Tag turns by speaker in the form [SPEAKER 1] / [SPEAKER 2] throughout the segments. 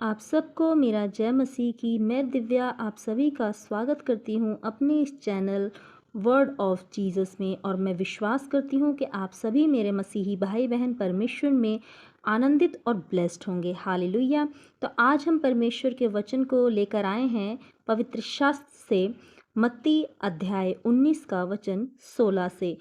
[SPEAKER 1] आप सबको मेरा जय मसीह की। मैं दिव्या आप सभी का स्वागत करती हूँ अपने इस चैनल वर्ड ऑफ जीसस में। और मैं विश्वास करती हूँ कि आप सभी मेरे मसीही भाई बहन परमेश्वर में आनंदित और ब्लेस्ड होंगे। हालेलुया। तो आज हम परमेश्वर के वचन को लेकर आए हैं पवित्र शास्त्र से मत्ती अध्याय 19 का वचन 16 से,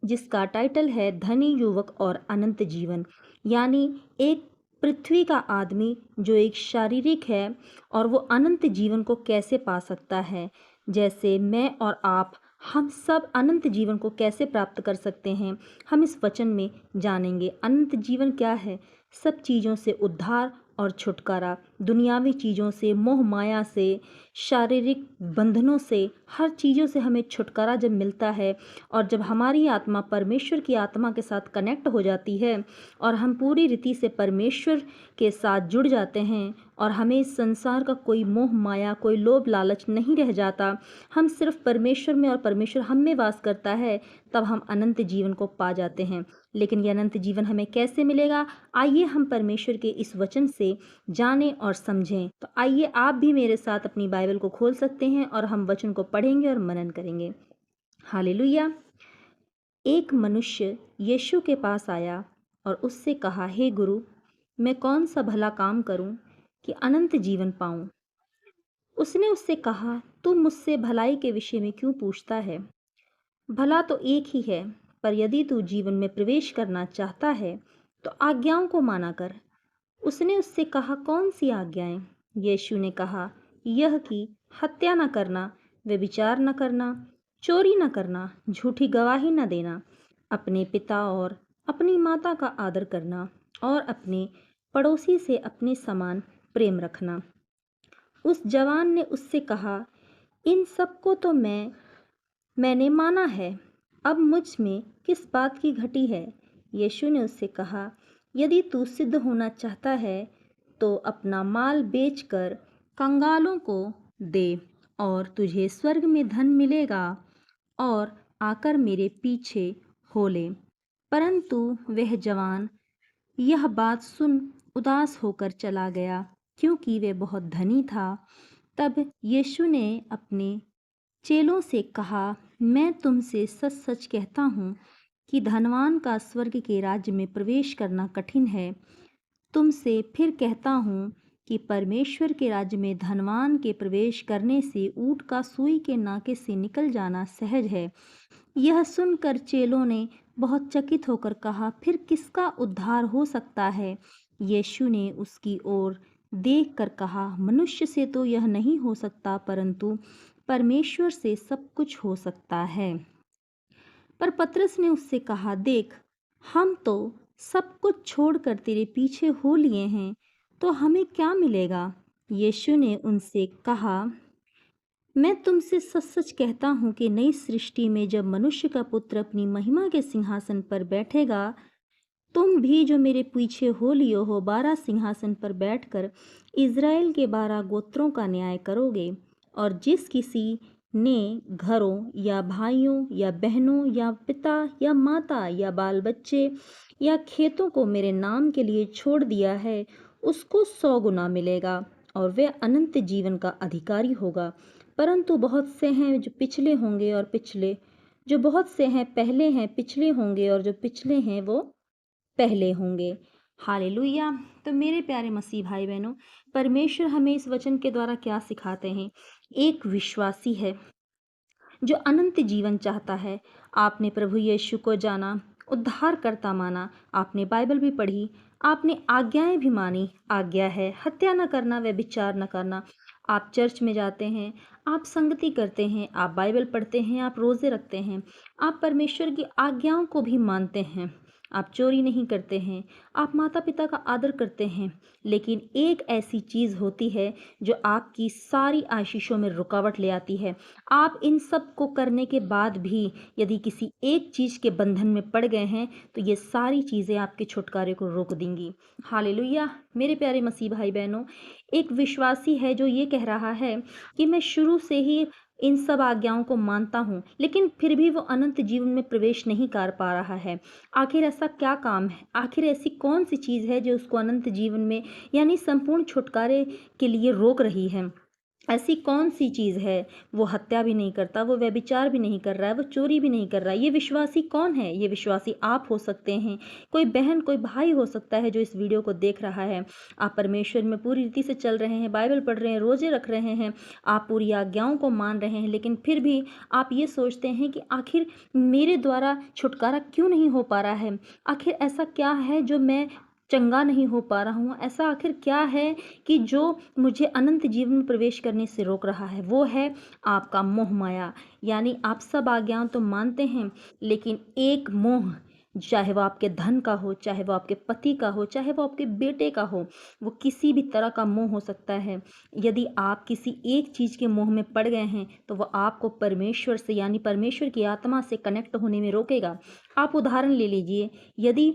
[SPEAKER 1] जिसका टाइटल है धनी युवक और अनंत जीवन। यानी एक पृथ्वी का आदमी जो एक शारीरिक है और वो अनंत जीवन को कैसे पा सकता है। जैसे मैं और आप, हम सब अनंत जीवन को कैसे प्राप्त कर सकते हैं, हम इस वचन में जानेंगे। अनंत जीवन क्या है? सब चीज़ों से उद्धार और छुटकारा, दुनियावी चीज़ों से, मोह माया से, शारीरिक बंधनों से, हर चीज़ों से हमें छुटकारा जब मिलता है और जब हमारी आत्मा परमेश्वर की आत्मा के साथ कनेक्ट हो जाती है और हम पूरी रीति से परमेश्वर के साथ जुड़ जाते हैं और हमें इस संसार का कोई मोह माया, कोई लोभ लालच नहीं रह जाता, हम सिर्फ परमेश्वर में और परमेश्वर हम में वास करता है, तब हम अनंत जीवन को पा जाते हैं। लेकिन ये अनंत जीवन हमें कैसे मिलेगा? आइए हम परमेश्वर के इस वचन से जानें और समझें। तो आइए आप भी मेरे साथ अपनी बाइबल को खोल सकते हैं और हम वचन को पढ़ेंगे और मनन करेंगे। हालेलुया। एक मनुष्य यीशु के पास आया और उससे कहा, हे गुरु, मैं कौन सा भला काम करूं कि अनंत जीवन पाऊं? उसने उससे कहा, तू मुझसे भलाई के विषय में क्यों पूछता है? भला तो एक ही है, पर यदि तू जीवन में प्रवेश करना चाहता है तो आज्ञाओं को माना कर। उसने उससे कहा, कौन सी आज्ञाएं? यीशु ने कहा, यह कि हत्या न करना, व्यभिचार न करना, चोरी न करना, झूठी गवाही न देना, अपने पिता और अपनी माता का आदर करना और अपने पड़ोसी से अपने समान प्रेम रखना। उस जवान ने उससे कहा, इन सबको तो मैंने माना है, अब मुझ में किस बात की घटी है? यीशु ने उससे कहा, यदि तू सिद्ध होना चाहता है तो अपना माल बेचकर कंगालों को दे और तुझे स्वर्ग में धन मिलेगा, और आकर मेरे पीछे हो ले। परंतु वह जवान यह बात सुन उदास होकर चला गया, क्योंकि वह बहुत धनी था। तब यीशु ने अपने चेलों से कहा, मैं तुमसे सच सच कहता हूँ कि धनवान का स्वर्ग के राज्य में प्रवेश करना कठिन है। तुमसे फिर कहता हूँ कि परमेश्वर के राज्य में धनवान के प्रवेश करने से ऊँट का सुई के नाके से निकल जाना सहज है। यह सुनकर चेलों ने बहुत चकित होकर कहा, फिर किसका उद्धार हो सकता है? यीशु ने उसकी ओर देखकर कहा, मनुष्य से तो यह नहीं हो सकता, परंतु परमेश्वर से सब कुछ हो सकता है। पर पतरस ने उससे कहा, देख, हम तो सब कुछ छोड़कर तेरे पीछे हो लिए हैं, तो हमें क्या मिलेगा? यीशु ने उनसे कहा, मैं तुमसे सच सच कहता हूँ कि नई सृष्टि में जब मनुष्य का पुत्र अपनी महिमा के सिंहासन पर बैठेगा, तुम भी जो मेरे पीछे हो लियो हो 12 सिंहासन पर बैठकर इज़राइल के 12 गोत्रों का न्याय करोगे। और जिस किसी ने घरों या भाइयों या बहनों या पिता या माता या बाल बच्चे या खेतों को मेरे नाम के लिए छोड़ दिया है, उसको 100 गुना मिलेगा और वह अनंत जीवन का अधिकारी होगा। परंतु बहुत से हैं जो पिछले होंगे और बहुत से हैं पहले हैं, पिछले होंगे, और जो पिछले हैं वो पहले होंगे। हालेलुया। तो मेरे प्यारे मसीह भाई बहनों, परमेश्वर हमें इस वचन के द्वारा क्या सिखाते हैं? एक विश्वासी है जो अनंत जीवन चाहता है। आपने प्रभु यीशु को जाना, उद्धारकर्ता माना, आपने बाइबल भी पढ़ी, आपने आज्ञाएं भी मानी। आज्ञा है हत्या न करना, व्यभिचार न करना। आप चर्च में जाते हैं, आप संगति करते हैं, आप बाइबल पढ़ते हैं, आप रोज़े रखते हैं, आप परमेश्वर की आज्ञाओं को भी मानते हैं, आप चोरी नहीं करते हैं, आप माता पिता का आदर करते हैं। लेकिन एक ऐसी चीज़ होती है जो आपकी सारी आशीषों में रुकावट ले आती है। आप इन सब को करने के बाद भी यदि किसी एक चीज़ के बंधन में पड़ गए हैं, तो ये सारी चीज़ें आपके छुटकारे को रोक देंगी। हालेलुया। मेरे प्यारे मसीह भाई बहनों, एक विश्वासी है जो ये कह रहा है कि मैं शुरू से ही इन सब आज्ञाओं को मानता हूँ, लेकिन फिर भी वो अनंत जीवन में प्रवेश नहीं कर पा रहा है। आखिर ऐसा क्या काम है? आखिर ऐसी कौन सी चीज़ है जो उसको अनंत जीवन में यानी संपूर्ण छुटकारे के लिए रोक रही है। ऐसी कौन सी चीज़ है? वो हत्या भी नहीं करता, वो व्यभिचार भी नहीं कर रहा है, वो चोरी भी नहीं कर रहा है। ये विश्वासी कौन है? ये विश्वासी आप हो सकते हैं, कोई बहन, कोई भाई हो सकता है जो इस वीडियो को देख रहा है। आप परमेश्वर में पूरी रीति से चल रहे हैं, बाइबल पढ़ रहे हैं, रोज़े रख रहे हैं, आप पूरी आज्ञाओं को मान रहे हैं, लेकिन फिर भी आप ये सोचते हैं कि आखिर मेरे द्वारा छुटकारा क्यों नहीं हो पा रहा है? आखिर ऐसा क्या है जो मैं चंगा नहीं हो पा रहा हूँ? ऐसा आखिर क्या है कि जो मुझे अनंत जीवन में प्रवेश करने से रोक रहा है? वो है आपका मोह माया। यानी आप सब आज्ञाएं तो मानते हैं, लेकिन एक मोह, चाहे वो आपके धन का हो, चाहे वो आपके पति का हो, चाहे वो आपके बेटे का हो, वो किसी भी तरह का मोह हो सकता है। यदि आप किसी एक चीज़ के मोह में पड़ गए हैं तो वो आपको परमेश्वर से यानी परमेश्वर की आत्मा से कनेक्ट होने में रोकेगा। आप उदाहरण ले लीजिए, यदि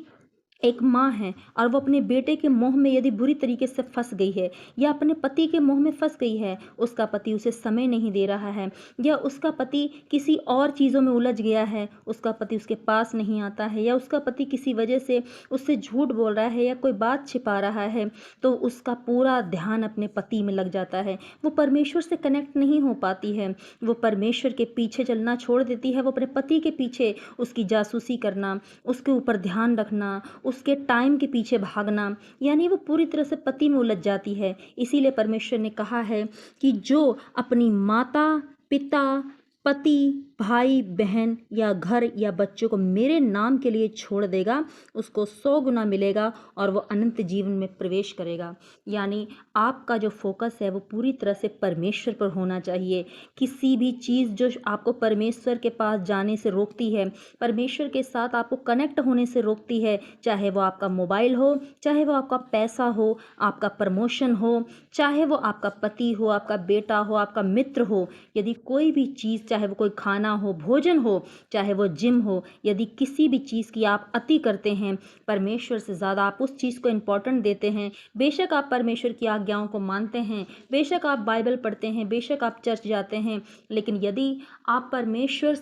[SPEAKER 1] एक माँ है और वो अपने बेटे के मोह में यदि बुरी तरीके से फंस गई है, या अपने पति के मोह में फंस गई है, उसका पति उसे समय नहीं दे रहा है, या उसका पति किसी और चीज़ों में उलझ गया है, उसका पति उसके पास नहीं आता है, या उसका पति किसी वजह से उससे झूठ बोल रहा है या कोई बात छिपा रहा है, तो उसका पूरा ध्यान अपने पति में लग जाता है। वो परमेश्वर से कनेक्ट नहीं हो पाती है, वो परमेश्वर के पीछे चलना छोड़ देती है, वो अपने पति के पीछे उसकी जासूसी करना, उसके ऊपर ध्यान रखना, उसके टाइम के पीछे भागना, यानी वो पूरी तरह से पति में उलझ जाती है। इसीलिए परमेश्वर ने कहा है कि जो अपनी माता, पिता, पति, भाई, बहन या घर या बच्चों को मेरे नाम के लिए छोड़ देगा, उसको 100 गुना मिलेगा और वो अनंत जीवन में प्रवेश करेगा। यानी आपका जो फोकस है वो पूरी तरह से परमेश्वर पर होना चाहिए। किसी भी चीज़ जो आपको परमेश्वर के पास जाने से रोकती है, परमेश्वर के साथ आपको कनेक्ट होने से रोकती है, चाहे वो आपका मोबाइल हो, चाहे वो आपका पैसा हो, आपका प्रमोशन हो, चाहे वो आपका पति हो, आपका बेटा हो, आपका मित्र हो, यदि कोई भी चीज़, चाहे वो कोई खाना हो, भोजन हो, चाहे वो जिम हो, यदि किसी भी चीज़ की आप अति करते हैं, परमेश्वर से ज़्यादा आप उस चीज़ को इम्पोर्टेंट देते हैं, बेशक आप परमेश्वर की आज्ञाओं को मानते हैं, बेशक आप बाइबल पढ़ते हैं, बेशक आप चर्च जाते हैं, लेकिन यदि आप परमेश्वर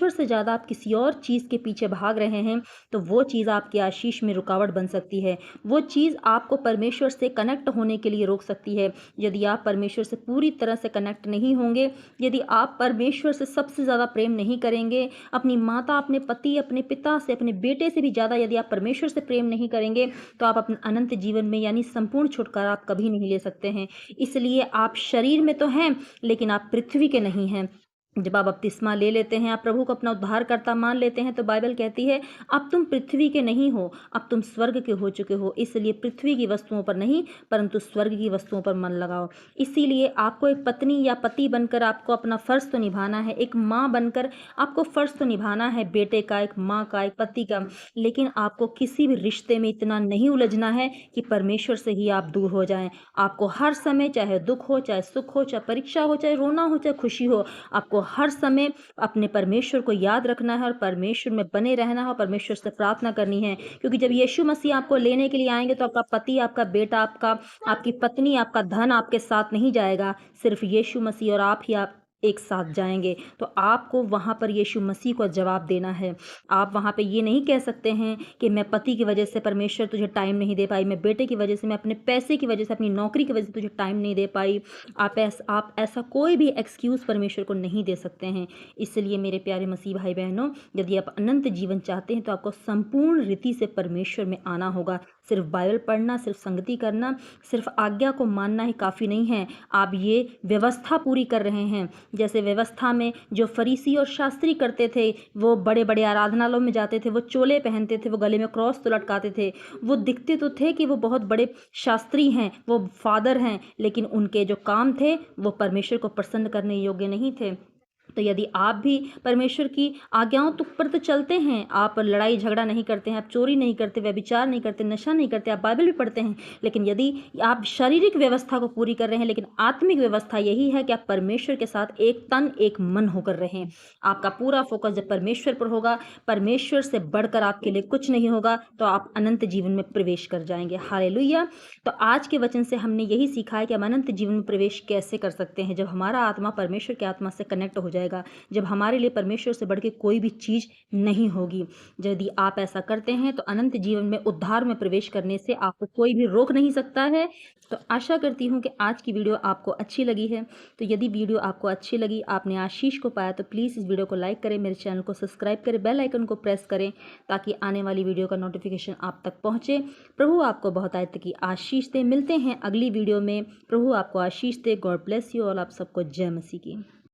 [SPEAKER 1] से ज़्यादा आप किसी और चीज़ के पीछे भाग रहे हैं, तो वो चीज़ आपकी आशीष में रुकावट बन सकती है। वो चीज़ आपको परमेश्वर से कनेक्ट होने के लिए रोक सकती है। यदि आप परमेश्वर से पूरी तरह से कनेक्ट नहीं होंगे, यदि आप परमेश्वर से सबसे ज़्यादा प्रेम नहीं करेंगे, अपनी माता, अपने पति, अपने पिता से, अपने बेटे से भी ज़्यादा यदि आप परमेश्वर से प्रेम नहीं करेंगे, तो आप अपने अनंत जीवन में यानी संपूर्ण छुटकारा आप कभी नहीं ले सकते हैं। इसलिए आप शरीर में तो हैं, लेकिन आप पृथ्वी के नहीं हैं। जब आप बपतिस्मा ले लेते हैं, आप प्रभु को अपना उद्धारकर्ता मान लेते हैं, तो बाइबल कहती है अब तुम पृथ्वी के नहीं हो, अब तुम स्वर्ग के हो चुके हो। इसलिए पृथ्वी की वस्तुओं पर नहीं, परंतु स्वर्ग की वस्तुओं पर मन लगाओ। इसीलिए आपको एक पत्नी या पति बनकर आपको अपना फर्ज तो निभाना है, एक माँ बनकर आपको फर्ज तो निभाना है, बेटे का, एक माँ का, एक पति का, लेकिन आपको किसी भी रिश्ते में इतना नहीं उलझना है कि परमेश्वर से ही आप दूर हो जाएं। आपको हर समय, चाहे दुख हो, चाहे सुख हो, चाहे परीक्षा हो, चाहे रोना हो, चाहे खुशी हो, आपको हर समय अपने परमेश्वर को याद रखना है और परमेश्वर में बने रहना है और परमेश्वर से प्रार्थना करनी है। क्योंकि जब यीशु मसीह आपको लेने के लिए आएंगे, तो आपका पति, आपका बेटा, आपकी पत्नी, आपका धन आपके साथ नहीं जाएगा, सिर्फ यीशु मसीह और आप ही आप एक साथ जाएंगे। तो आपको वहाँ पर यीशु मसीह को जवाब देना है। आप वहाँ पे ये नहीं कह सकते हैं कि मैं पति की वजह से परमेश्वर तुझे टाइम नहीं दे पाई, मैं बेटे की वजह से, मैं अपने पैसे की वजह से, अपनी नौकरी की वजह से तुझे टाइम नहीं दे पाई। आप ऐसा कोई भी एक्सक्यूज़ परमेश्वर को नहीं दे सकते हैं। इसलिए मेरे प्यारे मसीह भाई बहनों, यदि आप अनंत जीवन चाहते हैं, तो आपको संपूर्ण रीति से परमेश्वर में आना होगा। सिर्फ बाइबल पढ़ना, सिर्फ संगति करना, सिर्फ आज्ञा को मानना ही काफ़ी नहीं है। आप ये व्यवस्था पूरी कर रहे हैं। जैसे व्यवस्था में जो फरीसी और शास्त्री करते थे, वो बड़े बड़े आराधनालयों में जाते थे, वो चोले पहनते थे, वो गले में क्रॉस तो लटकाते थे, वो दिखते तो थे कि वो बहुत बड़े शास्त्री हैं, वो फादर हैं, लेकिन उनके जो काम थे वो परमेश्वर को प्रसन्न करने योग्य नहीं थे। तो यदि आप भी परमेश्वर की आज्ञाओं पर तो चलते हैं, आप लड़ाई झगड़ा नहीं करते हैं, आप चोरी नहीं करते, व्यभिचार नहीं करते, नशा नहीं करते, आप बाइबल भी पढ़ते हैं, लेकिन यदि आप शारीरिक व्यवस्था को पूरी कर रहे हैं, लेकिन आत्मिक व्यवस्था यही है कि आप परमेश्वर के साथ एक तन एक मन होकर रहें। आपका पूरा फोकस जब परमेश्वर पर होगा, परमेश्वर से बढ़कर आपके लिए कुछ नहीं होगा, तो आप अनंत जीवन में प्रवेश कर जाएंगे। हालेलुया। तो आज के वचन से हमने यही सीखा है कि हम अनंत जीवन में प्रवेश कैसे कर सकते हैं, जब हमारा आत्मा परमेश्वर की आत्मा से कनेक्ट हो जाएगा, जब हमारे लिए परमेश्वर से बढ़ के कोई भी चीज़ नहीं होगी। यदि आप ऐसा करते हैं तो अनंत जीवन में उद्धार में प्रवेश करने से आपको कोई भी रोक नहीं सकता है। तो आशा करती हूँ कि आज की वीडियो आपको अच्छी लगी है। तो यदि वीडियो आपको अच्छी लगी, आपने आशीष को पाया, तो प्लीज़ इस वीडियो को लाइक करें, मेरे चैनल को सब्सक्राइब करें, बेल आइकन को प्रेस करें ताकि आने वाली वीडियो का नोटिफिकेशन आप तक पहुँचे। प्रभु आपको बहुत आयत की आशीष दे। मिलते हैं अगली वीडियो में। प्रभु आपको आशीष दे। God bless you all. आप सबको जय मसीह की।